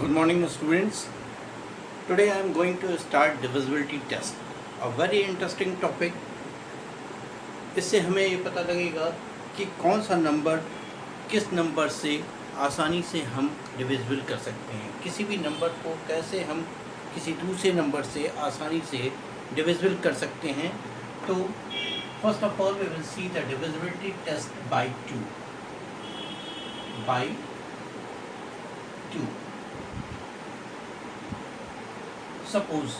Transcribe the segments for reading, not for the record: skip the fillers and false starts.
Good morning students. Today I am going to start divisibility test. A very interesting topic. इससे हमें ये पता लगेगा कि कौन सा नंबर किस नंबर से आसानी से हम डिविजिबल कर सकते हैं, किसी भी नंबर को कैसे हम किसी दूसरे नंबर से आसानी से डिविजिबल कर सकते हैं. तो first of all we will see the divisibility test by 2. Suppose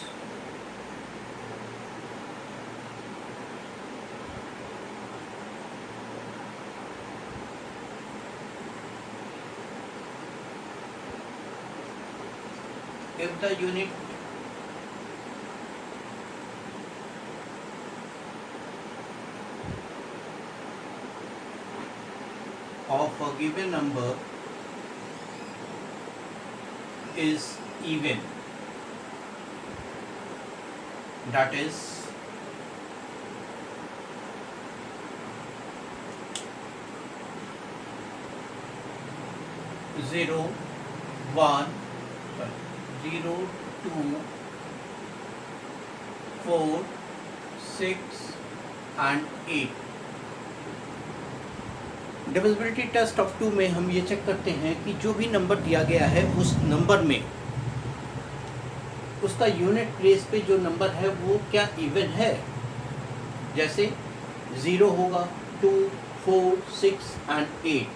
if the unit of a given number is even, that is zero, one, 0, 2, 4, 6 and 8. Divisibility test of 2 में हम ये चेक करते हैं कि जो भी नंबर दिया गया है उस नंबर में उसका यूनिट प्लेस पे जो नंबर है वो क्या इवन है. जैसे 0 होगा, 2, 4, 6 and 8.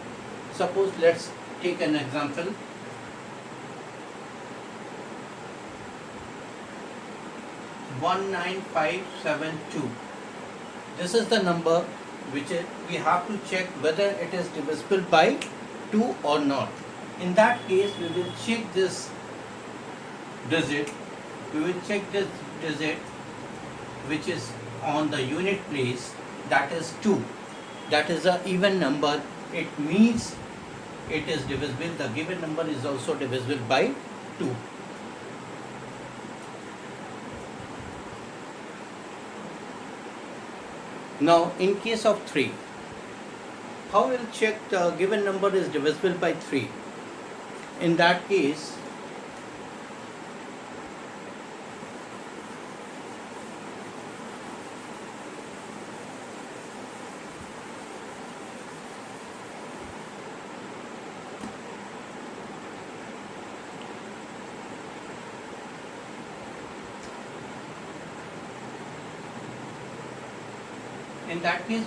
Suppose let's take an example. 19572. This is the number which we have to check whether it is divisible by 2 or not. In that case, we will check this digit. We will check this digit which is on the unit place, that is 2. That is an even number. It means it is divisible. The given number is also divisible by 2. Now, in case of 3, how will check the given number is divisible by 3? In that case,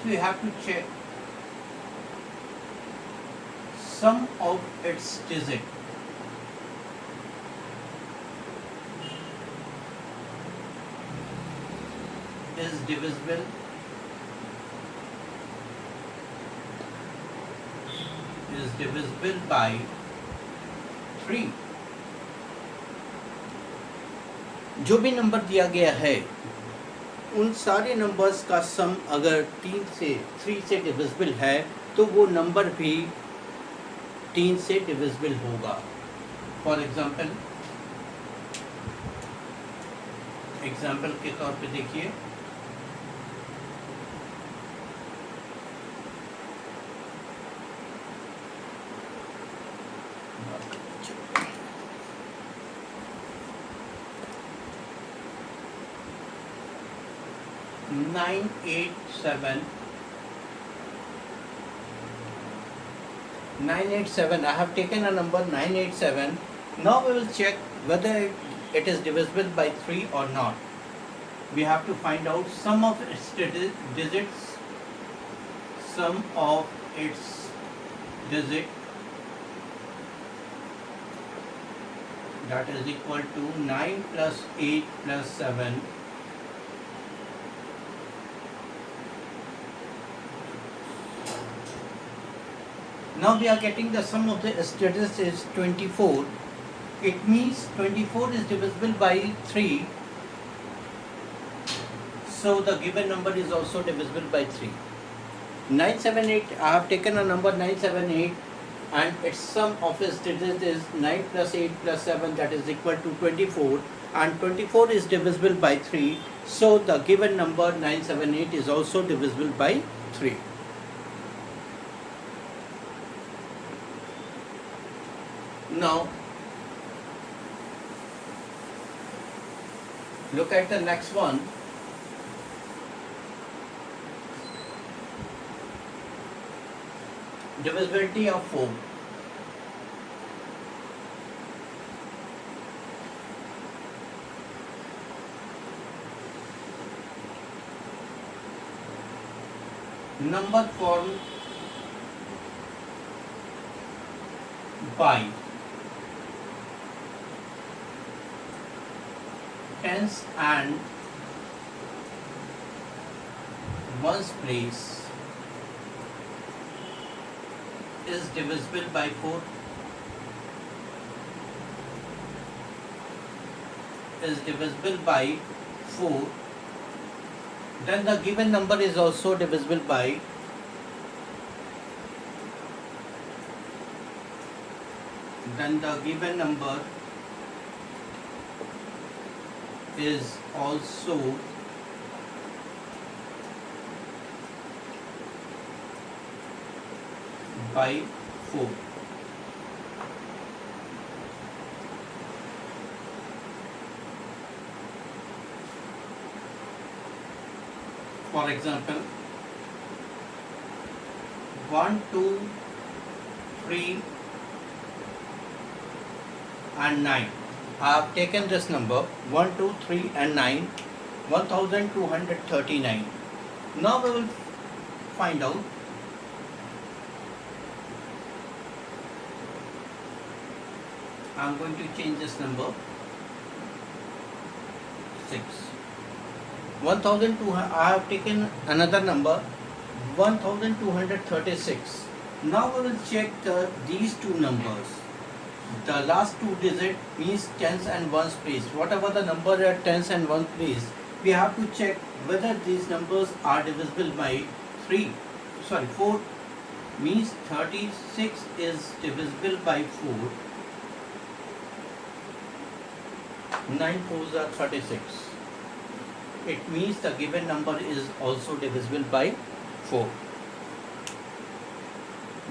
we have to check sum of its digit. Is divisible by 3. जो भी number दिया गया है उन सारे numbers का सम अगर 3 से डिविजिबल है तो वो नंबर भी 3 से डिविजिबल होगा. फॉर एग्जाम्पल के तौर पे देखिए, nine eight seven. I have taken a number 987. Now we will check whether it is divisible by 3 or not. We have to find out sum of its digits. Sum of its digit, that is equal to 9 plus 8 plus 7. Now we are getting the sum of the digits is 24. It means 24 is divisible by 3. So the given number is also divisible by 3. 978, I have taken a number 978 and its sum of its digits is 9 plus 8 plus 7, that is equal to 24, and 24 is divisible by 3. So the given number 978 is also divisible by 3. Now Look at the next one. Divisibility of 4. Number formed by tens and ones place is divisible by 4. Is divisible by 4. Then the given number is also divisible by is also by 4. For example, 1, 2, 3 and 9. I have taken this number 1, 2, 3 and 9, 1239. Now we will find out I am going to change this number 6. 1200. I have taken another number 1236. Now we will check these two numbers. The last two digit means tens and ones place. Whatever the number at tens and ones place, we have to check whether these numbers are divisible by 4 means 36 is divisible by 4. 9 fours are 36. It means the given number is also divisible by 4.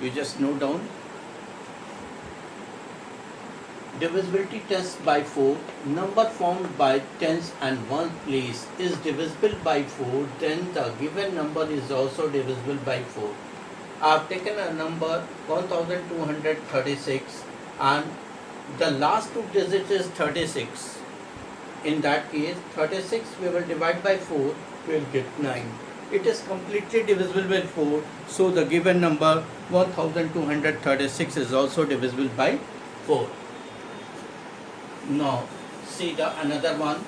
You just note down. Divisibility test by 4. Number formed by tens and ones place is divisible by 4. Then the given number is also divisible by 4. I have taken a number 1236 and the last two digits is 36. In that case, 36 we will divide by 4, we will get 9. It is completely divisible by 4, so the given number 1236 is also divisible by 4. Now, see the another one.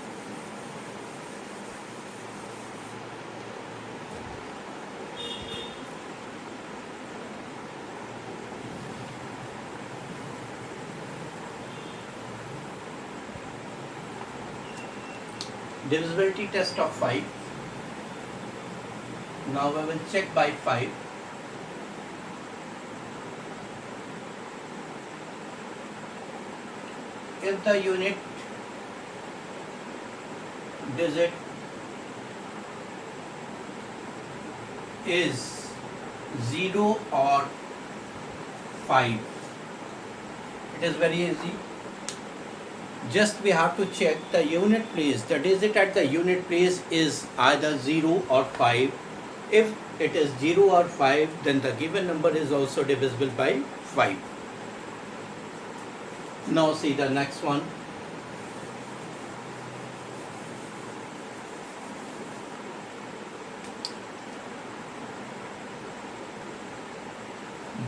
Divisibility test of 5. Now we will check by 5. If the unit digit is 0 or 5, it is very easy. Just we have to check the unit place. The digit at the unit place is either 0 or 5. If it is 0 or 5, then the given number is also divisible by 5. Now see the next one.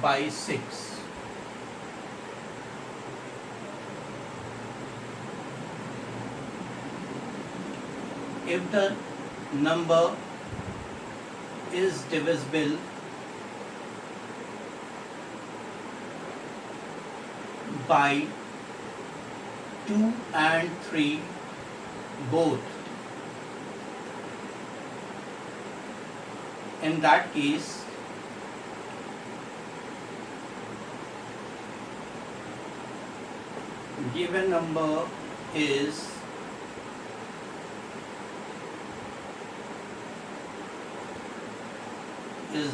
By 6. If the number is divisible by 2 and 3 both, in that case given number is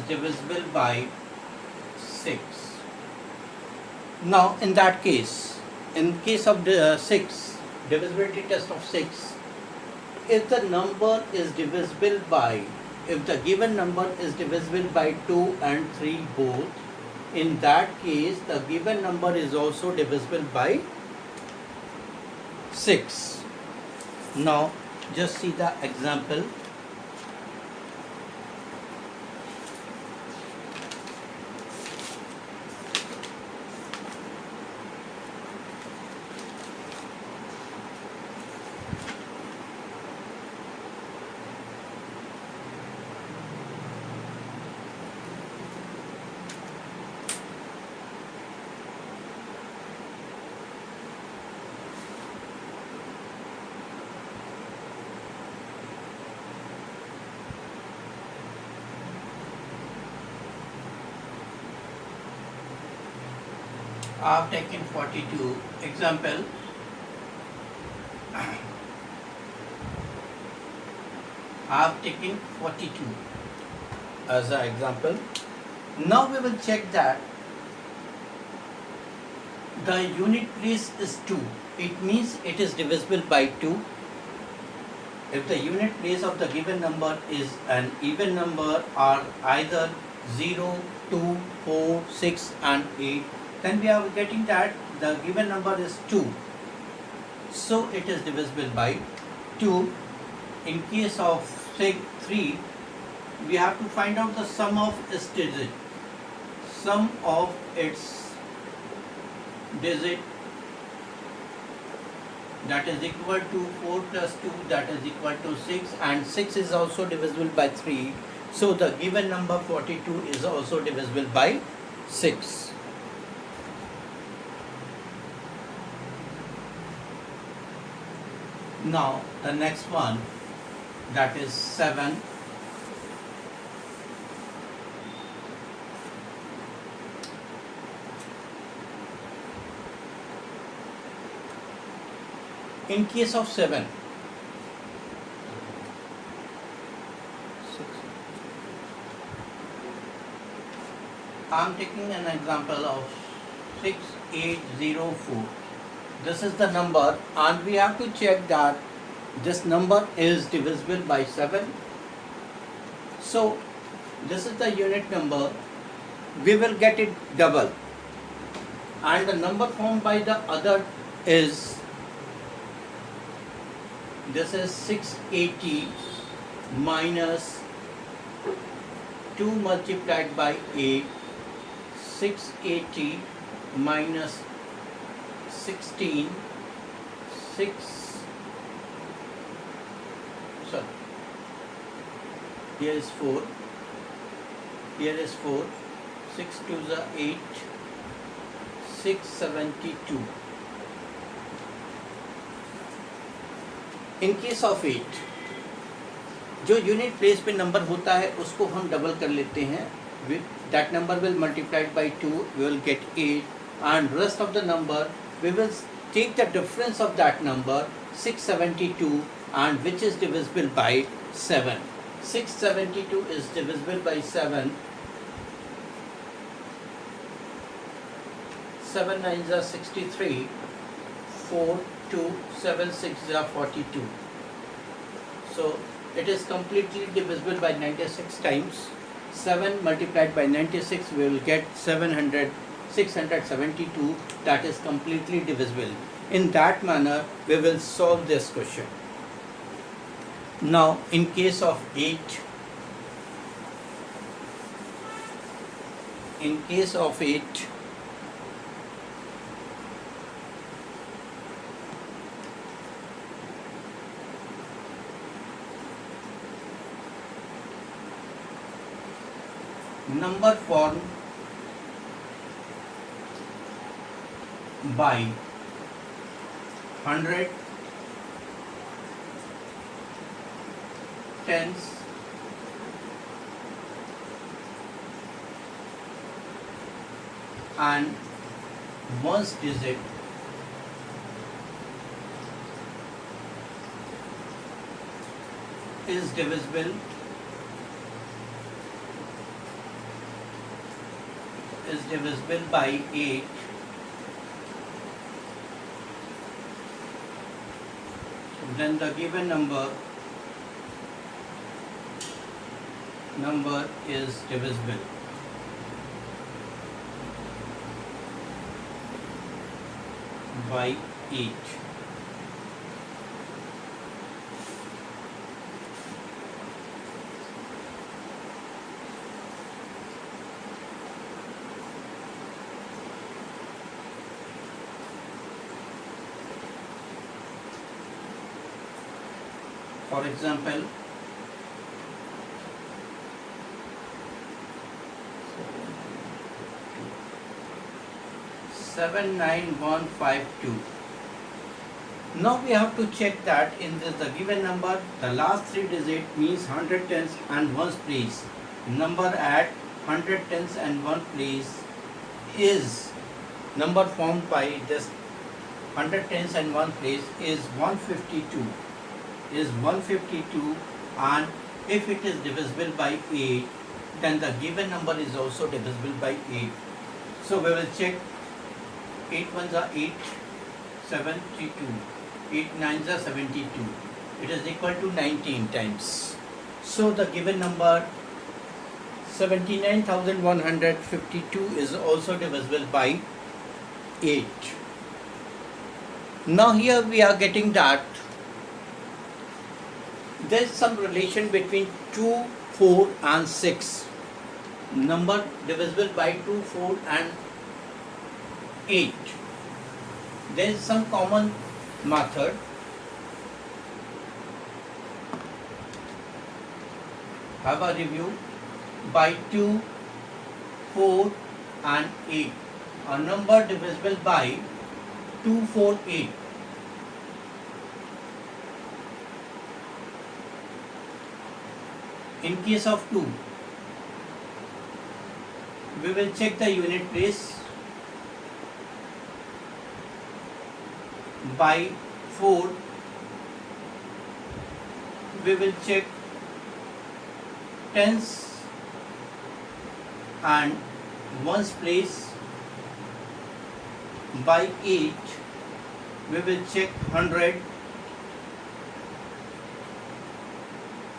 divisible by 6. Now in that case, in case of the 6, divisibility test of 6, if the number is divisible by, if the given number is divisible by 2 and 3 both, in that case the given number is also divisible by 6. Now just see the example. I have taken 42. Example. I have taken 42 as an example. Now we will check that the unit place is 2. It means it is divisible by 2. If the unit place of the given number is an even number or either 0, 2, 4, 6 and 8, then we are getting that the given number is 2. So it is divisible by 2. In case of say 3, we have to find out the sum of its digit. Sum of its digit, that is equal to 4 plus 2, that is equal to 6, and 6 is also divisible by 3. So the given number 42 is also divisible by 6. Now the next one, that is 7. In case of 7, I am taking an example of 6804. This is the number, and we have to check that this number is divisible by 7. So this is the unit number. We will get it double, and the number formed by the other is, this is 680 minus 2 multiplied by 8, 680 minus 16, here is 4, here is 4, 6 to the 8, 672. In case of 8, जो unit place पे number होता है उसको हम double कर लेते हैं. That number will multiplied by 2, we will get 8, and rest of the number we will take the difference of that number 672, and which is divisible by 7. 672 is divisible by 7. 7 9s are 63, 4 2 7 6 are 42. So it is completely divisible by 96 times. 7 multiplied by 96, we will get 672, that is completely divisible. In that manner we will solve this question. Now in case of 8, in case of 8, number formed by 100, tens, and ones digit is divisible by 8. Then the given number number is divisible by 8. For example, 79152. Now we have to check that in the given number, the last three digits means 100 tens and ones place. Number at 100 tens and one place is number formed by this 100 tens and one place is 152. Is 152, and if it is divisible by 8, then the given number is also divisible by 8. So we will check. 8 ones are 8, 72. 8 nines are 72. It is equal to 19 times. So the given number 79,152 is also divisible by 8. Now here we are getting that there is some relation between 2, 4 and 6. Number divisible by 2, 4 and 8. There is some common method. Have a review. By 2, 4 and 8. A number divisible by 2, 4, 8. In case of 2, we will check the unit place. By 4, we will check tens and ones place. By 8, we will check 100,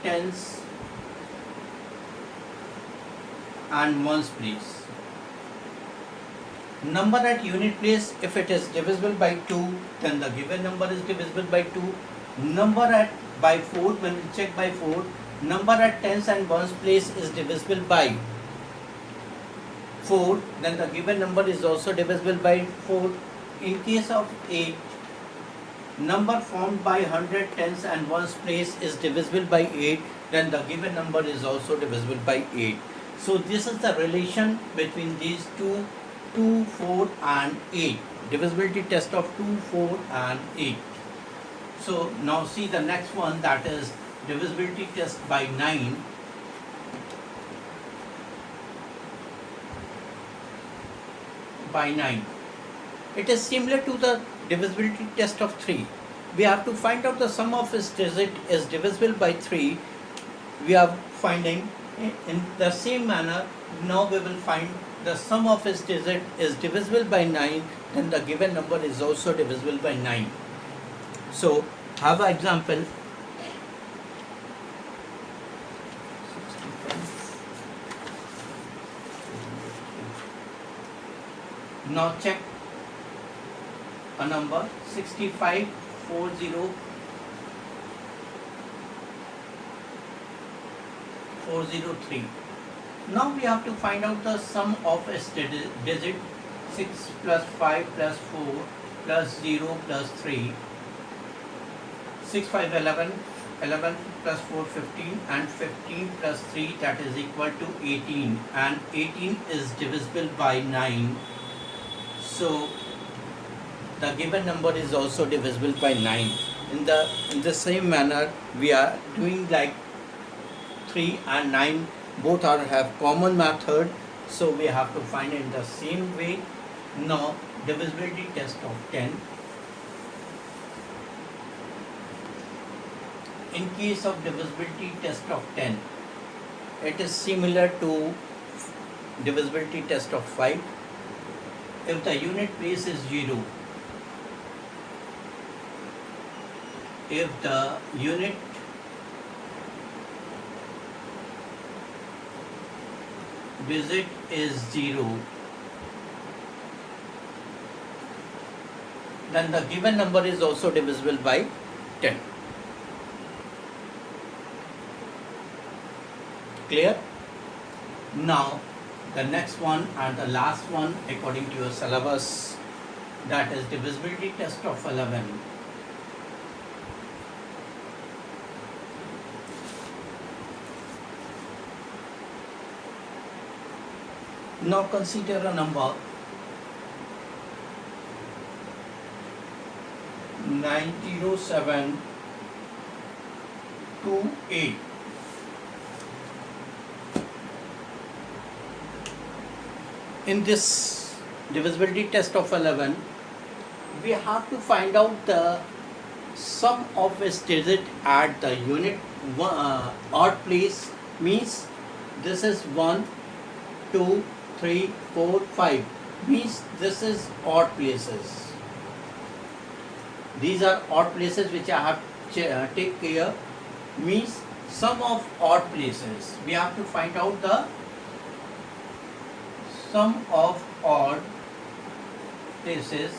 tens and ones place. Number at unit place, if it is divisible by 2, then the given number is divisible by 2. Number at by 4, when we check by 4, number at tens and ones place is divisible by 4, then the given number is also divisible by 4. In case of 8, number formed by 100 tens and ones place is divisible by 8, then the given number is also divisible by 8. So this is the relation between these two, 2, 4 and 8. Divisibility test of 2, 4 and 8. So now see the next one, that is divisibility test by 9. By 9. It is similar to the divisibility test of 3. We have to find out the sum of its digit is divisible by 3. We are finding in the same manner. Now we will find the sum of its digit is divisible by 9, then the given number is also divisible by 9. So have an example. 65. Now check a number 6540403. Now we have to find out the sum of its digit. 6 plus 5 plus 4 plus 0 plus 3. 6, 5, 11. 11 plus 4, 15, and 15 plus 3, that is equal to 18, and 18 is divisible by 9. So the given number is also divisible by 9. In the same manner, we are doing like 3 and 9 both have common method, so we have to find it in the same way. Now divisibility test of 10. In case of divisibility test of 10, it is similar to divisibility test of 5. If the unit place is 0, if the unit digit is 0, then the given number is also divisible by 10. Clear? Now the next one and the last one according to your syllabus, that is divisibility test of 11. Now consider a number 90728. In this divisibility test of 11, we have to find out the sum of its digit at the unit odd place, means this is 1, 2, 3, 4, 5, means this is odd places. These are odd places which I have take care, means sum of odd places. We have to find out the sum of odd places,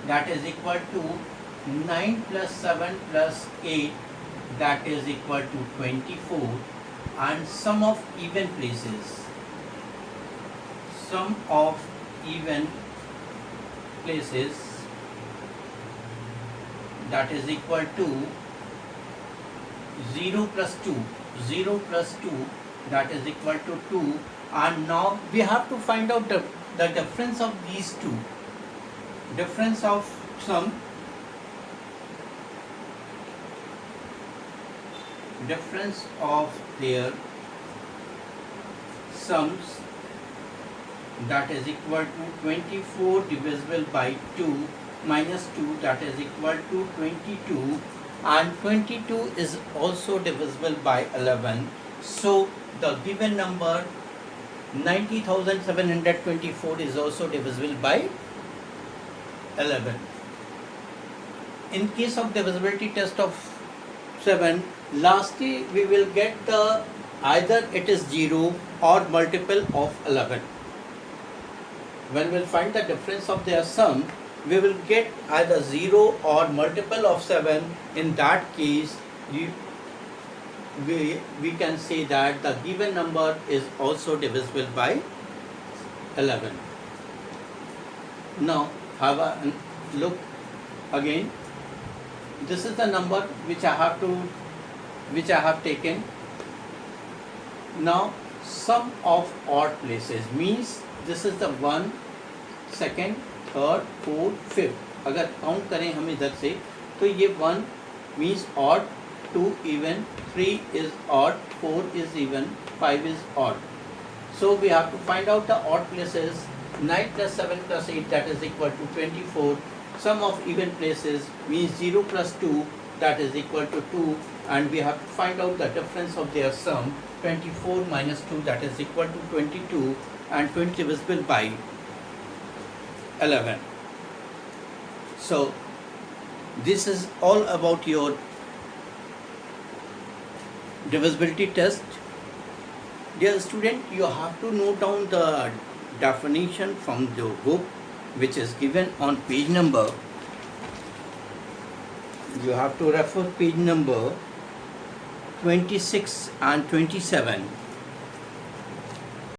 that is equal to 9 plus 7 plus 8, that is equal to 24, and sum of even places. Sum of even places, that is equal to 0 plus 2. 0 plus 2, that is equal to 2. And now we have to find out the difference of these two. Difference of sum, difference of their sums, that is equal to 24 divisible by 2 minus 2, that is equal to 22, and 22 is also divisible by 11. So the given number 90,724 is also divisible by 11. In case of divisibility test of 7, lastly we will get the either it is 0 or multiple of 11. When we will find the difference of their sum, we will get either 0 or multiple of 7. In that case, we can say that the given number is also divisible by 11. Now have a look again. This is the number which I have taken. Now sum of odd places, means this is the 1, 2nd, 3rd, 4th, 5th. अगर count करें हम इधर से तो ये 1 means odd, 2 even, 3 is odd, 4 is even, 5 is odd. So we have to find out the odd places. 9 plus 7 plus 8, that is equal to 24. Sum of even places means 0 plus 2, that is equal to 2, and we have to find out the difference of their sum. 24 minus 2, that is equal to 22, and 20 divisible by 11. So this is all about your divisibility test. Dear student, you have to note down the definition from the book which is given on page number. You have to refer page number 26 and 27.